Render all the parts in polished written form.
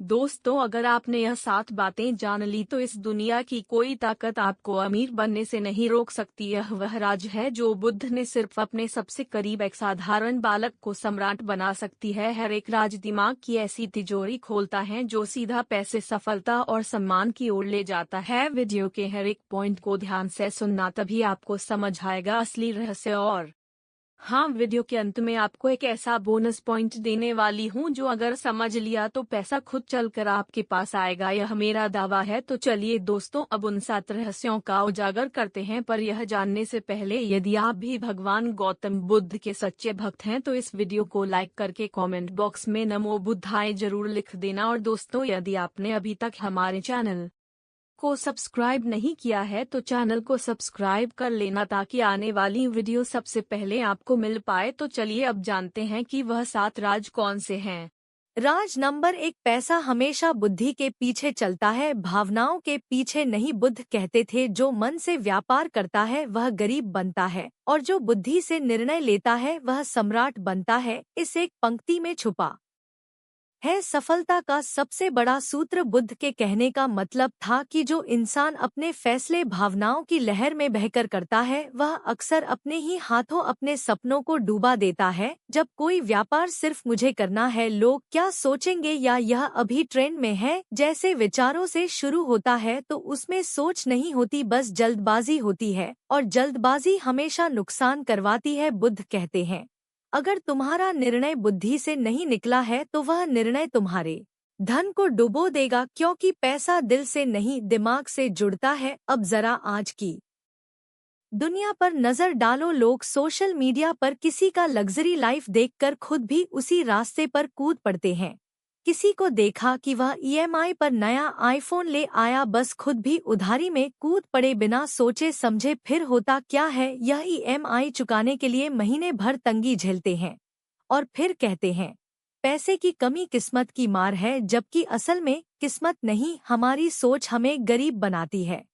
दोस्तों, अगर आपने यह 7 बातें जान ली तो इस दुनिया की कोई ताकत आपको अमीर बनने से नहीं रोक सकती। यह वह राज है जो बुद्ध ने सिर्फ अपने सबसे करीब एक साधारण बालक को सम्राट बना सकती है। हर एक राज दिमाग की ऐसी तिजोरी खोलता है जो सीधा पैसे, सफलता और सम्मान की ओर ले जाता है। वीडियो के हर एक पॉइंट को ध्यान से सुनना, तभी आपको समझ आएगा असली रहस्य। और हाँ, वीडियो के अंत में आपको एक ऐसा बोनस पॉइंट देने वाली हूँ जो अगर समझ लिया तो पैसा खुद चलकर आपके पास आएगा, यह मेरा दावा है। तो चलिए दोस्तों, अब उन 7 रहस्यों का उजागर करते हैं। पर यह जानने से पहले, यदि आप भी भगवान गौतम बुद्ध के सच्चे भक्त हैं तो इस वीडियो को लाइक करके कमेंट बॉक्स में नमो बुद्धाय जरूर लिख देना। और दोस्तों, यदि आपने अभी तक हमारे चैनल को सब्सक्राइब नहीं किया है तो चैनल को सब्सक्राइब कर लेना, ताकि आने वाली वीडियो सबसे पहले आपको मिल पाए। तो चलिए अब जानते हैं कि वह 7 राज कौन से हैं। राज नंबर 1, पैसा हमेशा बुद्धि के पीछे चलता है, भावनाओं के पीछे नहीं। बुद्ध कहते थे, जो मन से व्यापार करता है वह गरीब बनता है, और जो बुद्धि से निर्णय लेता है वह सम्राट बनता है। इस एक पंक्ति में छुपा है सफलता का सबसे बड़ा सूत्र। बुद्ध के कहने का मतलब था कि जो इंसान अपने फैसले भावनाओं की लहर में बहकर करता है वह अक्सर अपने ही हाथों अपने सपनों को डूबा देता है। जब कोई व्यापार सिर्फ मुझे करना है, लोग क्या सोचेंगे, या यह अभी ट्रेंड में है जैसे विचारों से शुरू होता है, तो उसमें सोच नहीं होती, बस जल्दबाजी होती है, और जल्दबाजी हमेशा नुकसान करवाती है। बुद्ध कहते हैं, अगर तुम्हारा निर्णय बुद्धि से नहीं निकला है तो वह निर्णय तुम्हारे धन को डुबो देगा, क्योंकि पैसा दिल से नहीं दिमाग से जुड़ता है। अब जरा आज की दुनिया पर नजर डालो। लोग सोशल मीडिया पर किसी का लग्जरी लाइफ देखकर खुद भी उसी रास्ते पर कूद पड़ते हैं। किसी को देखा कि वह ईएमआई पर नया आईफोन ले आया, बस खुद भी उधारी में कूद पड़े बिना सोचे समझे। फिर होता क्या है, यह ईएमआई चुकाने के लिए महीने भर तंगी झेलते हैं और फिर कहते हैं पैसे की कमी किस्मत की मार है, जबकि असल में किस्मत नहीं, हमारी सोच हमें गरीब बनाती है।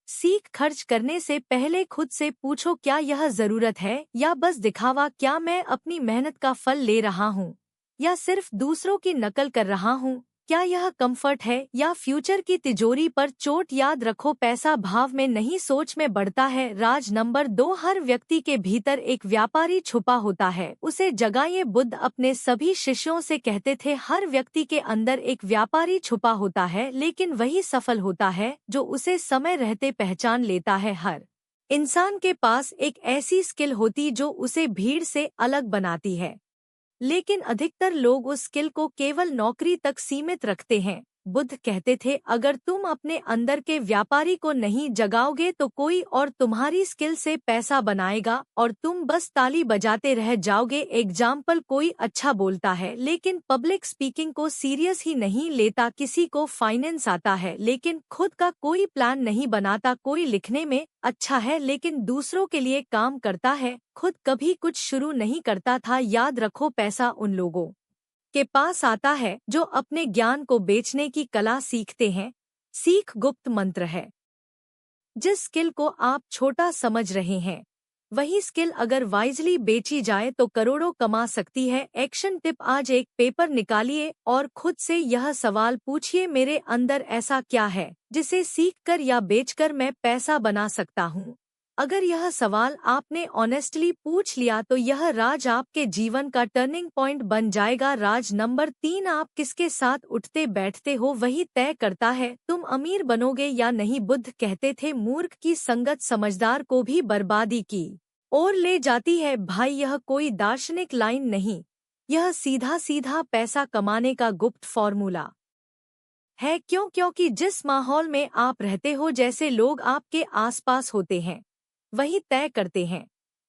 सीख खर्च करने से पहले खुद से पूछो, क्या यह जरूरत है या बस दिखावा? क्या मैं अपनी मेहनत का फल ले रहा हूँ या सिर्फ दूसरों की नकल कर रहा हूँ? क्या यह कंफर्ट है या फ्यूचर की तिजोरी पर चोट? याद रखो, पैसा भाव में नहीं सोच में बढ़ता है। राज नंबर 2, हर व्यक्ति के भीतर एक व्यापारी छुपा होता है, उसे जगाइए। बुद्ध अपने सभी शिष्यों से कहते थे, हर व्यक्ति के अंदर एक व्यापारी छुपा होता है, लेकिन वही सफल होता है जो उसे समय रहते पहचान लेता है। हर इंसान के पास एक ऐसी स्किल होती जो उसे भीड़ से अलग बनाती है, लेकिन अधिकतर लोग उस स्किल को केवल नौकरी तक सीमित रखते हैं। बुद्ध कहते थे, अगर तुम अपने अंदर के व्यापारी को नहीं जगाओगे तो कोई और तुम्हारी स्किल से पैसा बनाएगा और तुम बस ताली बजाते रह जाओगे। एग्जाम्पल, कोई अच्छा बोलता है लेकिन पब्लिक स्पीकिंग को सीरियस ही नहीं लेता। किसी को फाइनेंस आता है लेकिन खुद का कोई प्लान नहीं बनाता। कोई लिखने में अच्छा है लेकिन दूसरों के लिए काम करता है, खुद कभी कुछ शुरू नहीं करता था। याद रखो, पैसा उन लोगों के पास आता है जो अपने ज्ञान को बेचने की कला सीखते हैं। सीख गुप्त मंत्र है। जिस स्किल को आप छोटा समझ रहे हैं, वही स्किल अगर वाइजली बेची जाए तो करोड़ों कमा सकती है। एक्शन टिप, आज एक पेपर निकालिए और खुद से यह सवाल पूछिए, मेरे अंदर ऐसा क्या है जिसे सीखकर या बेचकर मैं पैसा बना सकता हूँ? अगर यह सवाल आपने ऑनेस्टली पूछ लिया तो यह राज आपके जीवन का टर्निंग पॉइंट बन जाएगा। राज नंबर 3, आप किसके साथ उठते बैठते हो वही तय करता है तुम अमीर बनोगे या नहीं। बुद्ध कहते थे, मूर्ख की संगत समझदार को भी बर्बादी की ओर ले जाती है। भाई, यह कोई दार्शनिक लाइन नहीं, यह सीधा सीधा पैसा कमाने का गुप्त फॉर्मूला है। क्योंकि जिस माहौल में आप रहते हो, जैसे लोग आपके आसपास होते हैं, वही तय करते हैं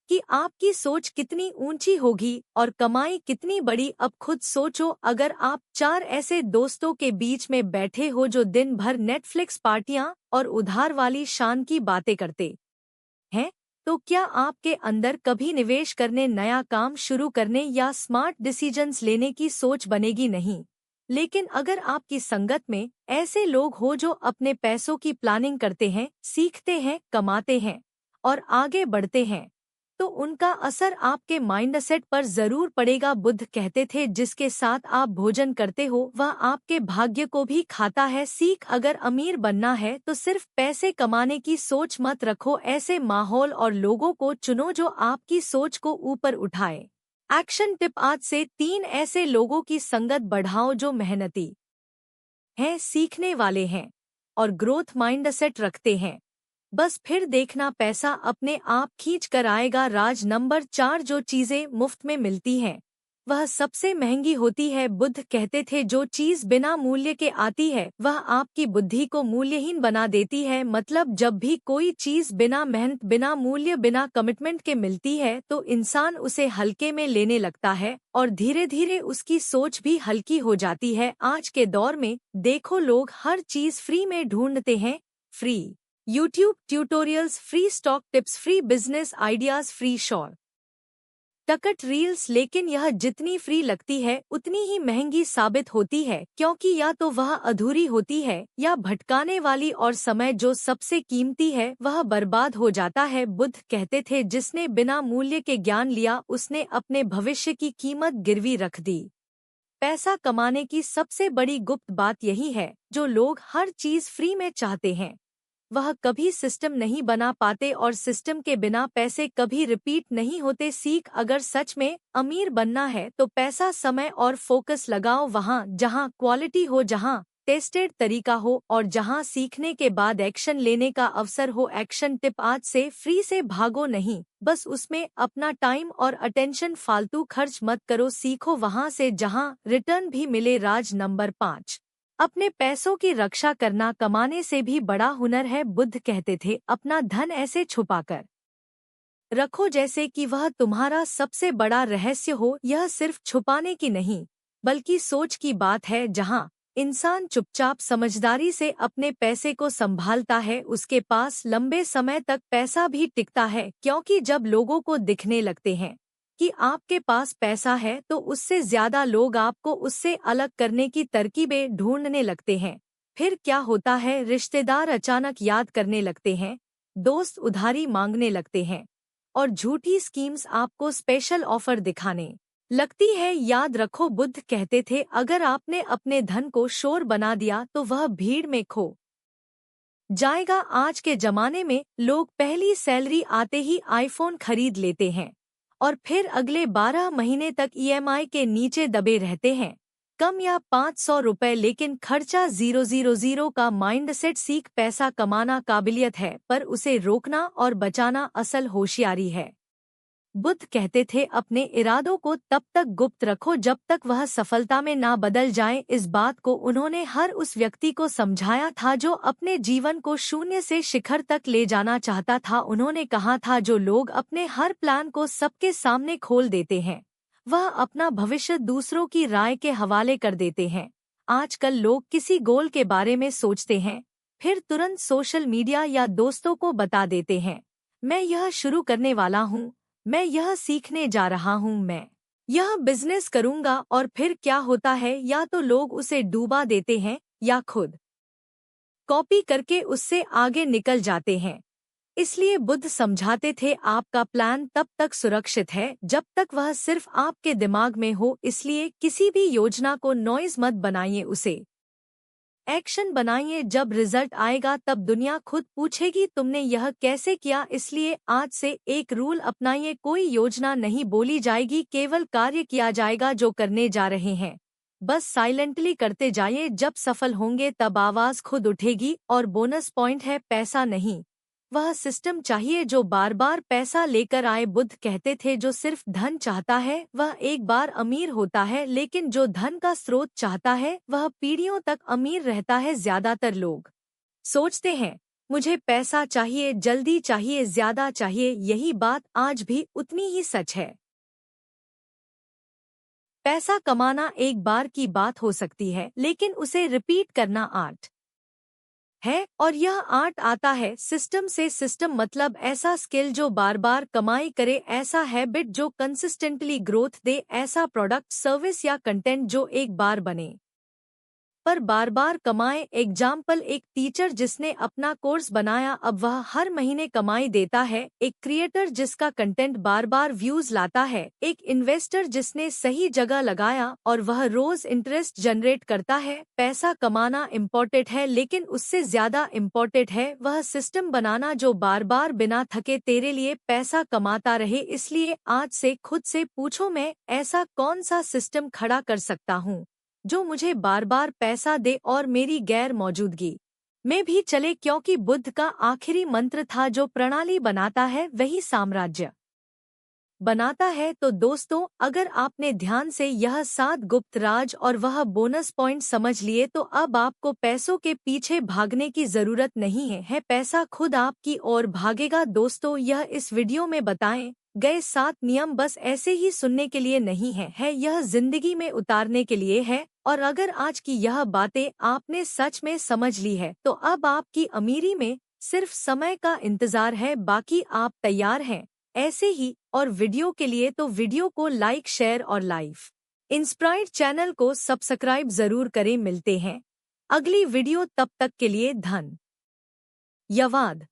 कि आपकी सोच कितनी ऊंची होगी और कमाई कितनी बड़ी। अब खुद सोचो, अगर आप 4 ऐसे दोस्तों के बीच में बैठे हो जो दिन भर नेटफ्लिक्स पार्टियां और उधार वाली शान की बातें करते हैं, तो क्या आपके अंदर कभी निवेश करने, नया काम शुरू करने या स्मार्ट डिसीजंस लेने की सोच बनेगी? नहीं। लेकिन अगर आपकी संगत में ऐसे लोग हो जो अपने पैसों की प्लानिंग करते हैं, सीखते हैं, कमाते हैं और आगे बढ़ते हैं, तो उनका असर आपके माइंडसेट पर जरूर पड़ेगा। बुद्ध कहते थे जिसके साथ आप भोजन करते हो वह आपके भाग्य को भी खाता है। सीख, अगर अमीर बनना है तो सिर्फ पैसे कमाने की सोच मत रखो, ऐसे माहौल और लोगों को चुनो जो आपकी सोच को ऊपर उठाए। एक्शन टिप, आज से 3 ऐसे लोगों की संगत बढ़ाओ जो मेहनती हैं, सीखने वाले हैं और ग्रोथ माइंडसेट रखते हैं। बस फिर देखना पैसा अपने आप खींच कर आएगा। राज नंबर 4, जो चीजें मुफ्त में मिलती हैं वह सबसे महंगी होती है। बुद्ध कहते थे जो चीज बिना मूल्य के आती है वह आपकी बुद्धि को मूल्यहीन बना देती है। मतलब जब भी कोई चीज बिना मेहनत, बिना मूल्य, बिना कमिटमेंट के मिलती है तो इंसान उसे हल्के में लेने लगता है और धीरे धीरे उसकी सोच भी हल्की हो जाती है। आज के दौर में देखो लोग हर चीज फ्री में ढूंढते हैं। Free YouTube tutorials, free stock tips, free business ideas, free shortcut reels, लेकिन यह जितनी फ्री लगती है उतनी ही महंगी साबित होती है, क्योंकि या तो वह अधूरी होती है या भटकाने वाली, और समय जो सबसे कीमती है वह बर्बाद हो जाता है। बुद्ध कहते थे जिसने बिना मूल्य के ज्ञान लिया उसने अपने भविष्य की कीमत गिरवी रख दी। पैसा कमाने की सबसे बड़ी गुप्त बात यही है, जो लोग हर चीज फ्री में चाहते हैं वह कभी सिस्टम नहीं बना पाते और सिस्टम के बिना पैसे कभी रिपीट नहीं होते। सीख, अगर सच में अमीर बनना है तो पैसा, समय और फोकस लगाओ वहाँ जहाँ क्वालिटी हो, जहाँ टेस्टेड तरीका हो और जहाँ सीखने के बाद एक्शन लेने का अवसर हो। एक्शन टिप, आज से फ्री से भागो नहीं, बस उसमें अपना टाइम और अटेंशन फालतू खर्च मत करो। सीखो वहाँ से जहाँ रिटर्न भी मिले। राज नंबर 5, अपने पैसों की रक्षा करना कमाने से भी बड़ा हुनर है। बुद्ध कहते थे अपना धन ऐसे छुपाकर रखो जैसे कि वह तुम्हारा सबसे बड़ा रहस्य हो। यह सिर्फ छुपाने की नहीं बल्कि सोच की बात है। जहाँ इंसान चुपचाप समझदारी से अपने पैसे को संभालता है उसके पास लंबे समय तक पैसा भी टिकता है, क्योंकि जब लोगों को दिखने लगते हैं कि आपके पास पैसा है तो उससे ज्यादा लोग आपको उससे अलग करने की तरकीबें ढूंढने लगते हैं। फिर क्या होता है, रिश्तेदार अचानक याद करने लगते हैं, दोस्त उधारी मांगने लगते हैं और झूठी स्कीम्स आपको स्पेशल ऑफर दिखाने लगती है। याद रखो बुद्ध कहते थे अगर आपने अपने धन को शोर बना दिया तो वह भीड़ में खो जाएगा। आज के जमाने में लोग पहली सैलरी आते ही आईफोन खरीद लेते हैं और फिर अगले 12 महीने तक ईएमआई के नीचे दबे रहते हैं, कम या 500 रुपए, लेकिन खर्चा 000 का माइंडसेट। सीख, पैसा कमाना काबिलियत है पर उसे रोकना और बचाना असल होशियारी है। बुद्ध कहते थे अपने इरादों को तब तक गुप्त रखो जब तक वह सफलता में ना बदल जाए। इस बात को उन्होंने हर उस व्यक्ति को समझाया था जो अपने जीवन को शून्य से शिखर तक ले जाना चाहता था। उन्होंने कहा था जो लोग अपने हर प्लान को सबके सामने खोल देते हैं वह अपना भविष्य दूसरों की राय के हवाले कर देते हैं। आजकल लोग किसी गोल के बारे में सोचते हैं फिर तुरंत सोशल मीडिया या दोस्तों को बता देते हैं, मैं यह शुरू करने वाला हूँ, मैं यह सीखने जा रहा हूँ, मैं यह बिजनेस करूँगा, और फिर क्या होता है या तो लोग उसे डूबा देते हैं या खुद कॉपी करके उससे आगे निकल जाते हैं। इसलिए बुद्ध समझाते थे आपका प्लान तब तक सुरक्षित है जब तक वह सिर्फ आपके दिमाग में हो। इसलिए किसी भी योजना को नॉइज मत बनाइए, उसे एक्शन बनाइए। जब रिजल्ट आएगा तब दुनिया खुद पूछेगी तुमने यह कैसे किया। इसलिए आज से एक रूल अपनाइए, कोई योजना नहीं बोली जाएगी, केवल कार्य किया जाएगा जो करने जा रहे हैं। बस साइलेंटली करते जाइए, जब सफल होंगे तब आवाज खुद उठेगी। और बोनस पॉइंट है, पैसा नहीं, वह सिस्टम चाहिए जो बार बार पैसा लेकर आए। बुद्ध कहते थे जो सिर्फ धन चाहता है वह एक बार अमीर होता है, लेकिन जो धन का स्रोत चाहता है वह पीढ़ियों तक अमीर रहता है। ज्यादातर लोग सोचते हैं मुझे पैसा चाहिए, जल्दी चाहिए, ज्यादा चाहिए। यही बात आज भी उतनी ही सच है। पैसा कमाना एक बार की बात हो सकती है, लेकिन उसे रिपीट करना आर्ट है, और यह आर्ट आता है सिस्टम से। सिस्टम मतलब ऐसा स्किल जो बार बार कमाई करे, ऐसा हैबिट जो कंसिस्टेंटली ग्रोथ दे, ऐसा प्रोडक्ट, सर्विस या कंटेंट जो एक बार बने पर बार बार कमाएं। एग्जाम्पल, एक टीचर जिसने अपना कोर्स बनाया अब वह हर महीने कमाई देता है। एक क्रिएटर जिसका कंटेंट बार बार व्यूज लाता है। एक इन्वेस्टर जिसने सही जगह लगाया और वह रोज इंटरेस्ट जनरेट करता है। पैसा कमाना इम्पोर्टेंट है, लेकिन उससे ज्यादा इम्पोर्टेंट है वह सिस्टम बनाना जो बार बार बिना थके तेरे लिए पैसा कमाता रहे। इसलिए आज से खुद से पूछो, मैं ऐसा कौन सा सिस्टम खड़ा कर सकता हूँ जो मुझे बार बार पैसा दे और मेरी गैर मौजूदगी में भी चले, क्योंकि बुद्ध का आखिरी मंत्र था जो प्रणाली बनाता है वही साम्राज्य बनाता है। तो दोस्तों, अगर आपने ध्यान से यह 7 गुप्त राज और वह बोनस पॉइंट समझ लिए तो अब आपको पैसों के पीछे भागने की जरूरत नहीं है पैसा खुद आपकी ओर भागेगा। दोस्तों, यह इस वीडियो में बताएं गए 7 नियम बस ऐसे ही सुनने के लिए नहीं है यह जिंदगी में उतारने के लिए है। और अगर आज की यह बातें आपने सच में समझ ली है तो अब आपकी अमीरी में सिर्फ समय का इंतजार है। बाकी आप तैयार हैं ऐसे ही और वीडियो के लिए तो वीडियो को लाइक, शेयर और लाइफ इंस्पायर्ड चैनल को सब्सक्राइब जरूर करें। मिलते हैं अगली वीडियो, तब तक के लिए धन्यवाद।